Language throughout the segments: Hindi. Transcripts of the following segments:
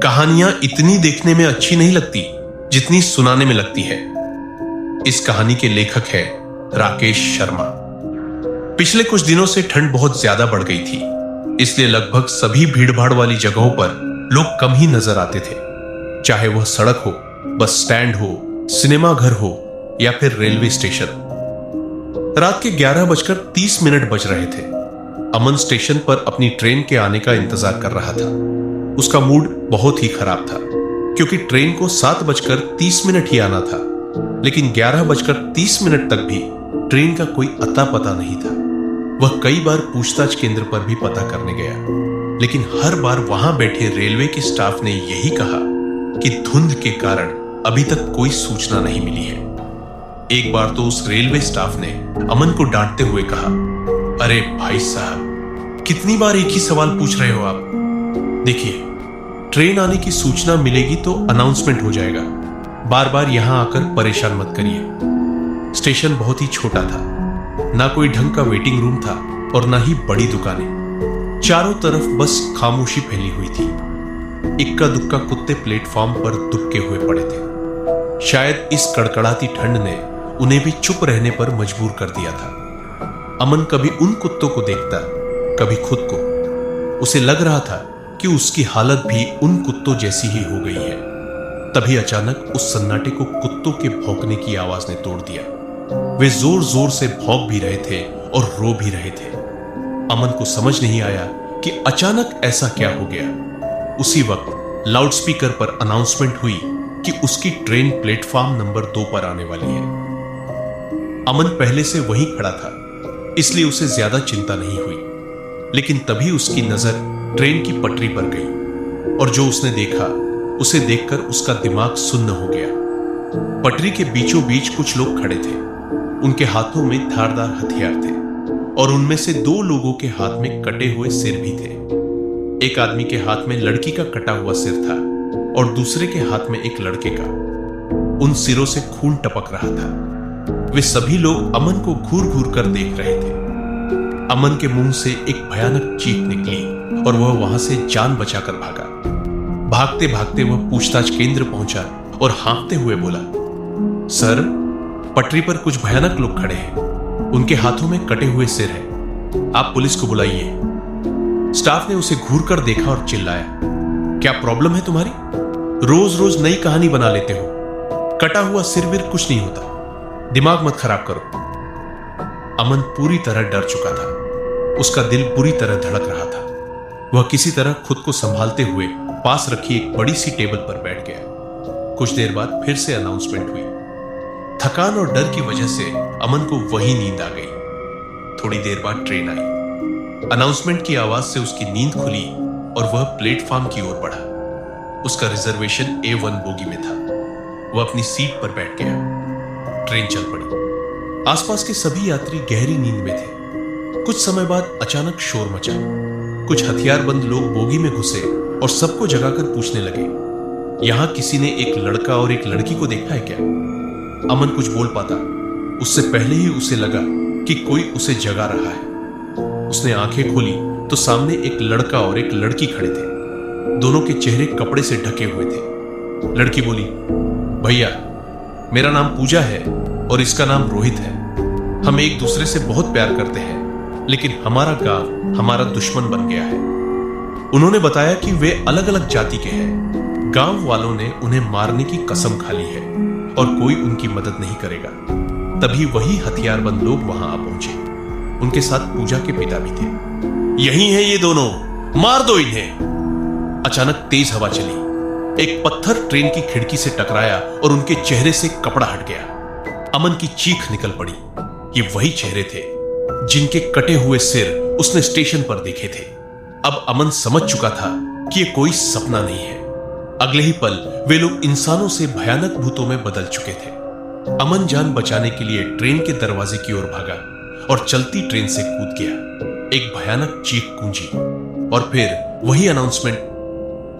कहानियां इतनी देखने में अच्छी नहीं लगती जितनी सुनाने में लगती है। इस कहानी के लेखक है राकेश शर्मा। पिछले कुछ दिनों से ठंड बहुत ज्यादा बढ़ गई थी, इसलिए लगभग सभी भीड़भाड़ वाली जगहों पर लोग कम ही नजर आते थे। चाहे वह सड़क हो, बस स्टैंड हो, सिनेमा घर हो या फिर रेलवे स्टेशन। रात के 11:30 बज रहे थे। अमन स्टेशन पर अपनी ट्रेन के आने का इंतजार कर रहा था। उसका मूड बहुत ही खराब था, क्योंकि ट्रेन को 7:30 ही आना था, लेकिन 11:30 तक भी ट्रेन का कोई अता पता नहीं था। वह कई बार पूछताछ केंद्र पर भी पता करने गया, लेकिन हर बार वहां बैठे रेलवे के स्टाफ ने यही कहा कि धुंध के कारण अभी तक कोई सूचना नहीं मिली है। एक बार तो उस रेलवे स्टाफ ने अमन को डांटते हुए कहा, अरे भाई साहब, कितनी बार एक ही सवाल पूछ रहे हो आप? देखिए, ट्रेन आने की सूचना मिलेगी तो अनाउंसमेंट हो जाएगा। बार बार यहां आकर परेशान मत करिए। स्टेशन बहुत ही छोटा था, ना कोई ढंग का वेटिंग रूम था और ना ही बड़ी दुकानें। चारों तरफ बस खामोशी फैली हुई थी। इक्का दुक्का कुत्ते प्लेटफॉर्म पर दुबके हुए पड़े थे। शायद इस कड़कड़ाती ठंड ने उन्हें भी चुप रहने पर मजबूर कर दिया था। अमन कभी उन कुत्तों को देखता, कभी खुद को। उसे लग रहा था कि उसकी हालत भी उन कुत्तों जैसी ही हो गई है। तभी अचानक उस सन्नाटे को कुत्तों के भौंकने की आवाज ने तोड़ दिया। वे जोर जोर से भौंक भी रहे थे और रो भी रहे थे। अमन को समझ नहीं आया कि अचानक ऐसा क्या हो गया। उसी वक्त लाउडस्पीकर पर अनाउंसमेंट हुई कि उसकी ट्रेन प्लेटफॉर्म नंबर 2 पर आने वाली है। अमन पहले से वहीं खड़ा था, इसलिए उसे ज्यादा चिंता नहीं हुई। लेकिन तभी उसकी नजर ट्रेन की पटरी पर गई, और जो उसने देखा, उसे देखकर उसका दिमाग सुन्न हो गया। पटरी के बीचों बीच कुछ लोग खड़े थे। उनके हाथों में धारदार हथियार थे, और उनमें से 2 लोगों के हाथ में कटे हुए सिर भी थे। एक आदमी के हाथ में लड़की का कटा हुआ सिर था और दूसरे के हाथ में एक लड़के का। उन सिरों से खून टपक रहा था। वे सभी लोग अमन को घूर घूर कर देख रहे थे। अमन के मुंह से एक भयानक चीख निकली और वह वहां से जान बचाकर भागा। भागते भागते वह पूछताछ केंद्र पहुंचा और हाँफते हुए बोला, सर, पटरी पर कुछ भयानक लोग खड़े हैं। उनके हाथों में कटे हुए सिर है। आप पुलिस को बुलाइए। स्टाफ ने उसे घूर कर देखा और चिल्लाया, क्या प्रॉब्लम है तुम्हारी? रोज रोज नई कहानी बना लेते हो। कटा हुआ सिर विर कुछ नहीं होता, दिमाग मत खराब करो। अमन पूरी तरह डर चुका था। उसका दिल बुरी तरह धड़क रहा था। वह किसी तरह खुद को संभालते हुए पास रखी एक बड़ी सी टेबल पर बैठ गया। कुछ देर बाद फिर से अनाउंसमेंट हुई। थकान और डर की वजह से अमन को वही नींद आ गई। थोड़ी देर बाद ट्रेन आई। अनाउंसमेंट की आवाज से उसकी नींद खुली और वह प्लेटफॉर्म की ओर बढ़ा। उसका रिजर्वेशन A1 बोगी में था। वह अपनी सीट पर बैठ गया। ट्रेन चल पड़ी। आसपास के सभी यात्री गहरी नींद में थे। कुछ समय बाद अचानक शोर मचा। कुछ हथियारबंद लोग बोगी में घुसे और सबको जगाकर पूछने लगे, यहां किसी ने एक लड़का और एक लड़की को देखा है क्या? अमन कुछ बोल पाता उससे पहले ही उसे लगा कि कोई उसे जगा रहा है। उसने आंखें खोली तो सामने एक लड़का और एक लड़की खड़े थे। दोनों के चेहरे कपड़े से ढके हुए थे। लड़की बोली, भैया, मेरा नाम पूजा है और इसका नाम रोहित है। हम एक दूसरे से बहुत प्यार करते हैं, लेकिन हमारा गांव हमारा दुश्मन बन गया है। उन्होंने बताया कि वे अलग अलग जाति के हैं। गांव वालों ने उन्हें मारने की कसम खा ली है और कोई उनकी मदद नहीं करेगा। तभी वही हथियारबंद लोग वहां आ पहुंचे। उनके साथ पूजा के पिता भी थे। यही है ये दोनों, मार दो इन्हें। अचानक तेज हवा चली। एक पत्थर ट्रेन की खिड़की से टकराया और उनके चेहरे से कपड़ा हट गया। अमन की चीख निकल पड़ी। ये वही चेहरे थे जिनके कटे हुए सिर उसने स्टेशन पर देखे थे। अब अमन समझ चुका था कि ये कोई सपना नहीं है। अगले ही पल वे लोग इंसानों से भयानक भूतों में बदल चुके थे। अमन जान बचाने के लिए ट्रेन के दरवाजे की ओर भागा और चलती ट्रेन से कूद गया। एक भयानक चीख गूंजी और फिर वही अनाउंसमेंट।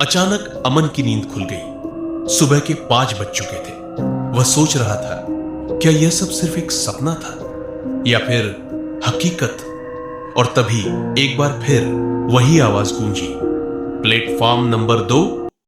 अचानक अमन की नींद खुल गई। सुबह के 5 बज चुके थे। वह सोच रहा था, क्या यह सब सिर्फ एक सपना था या फिर हकीकत? और तभी एक बार फिर वही आवाज गूंजी, प्लेटफॉर्म नंबर 2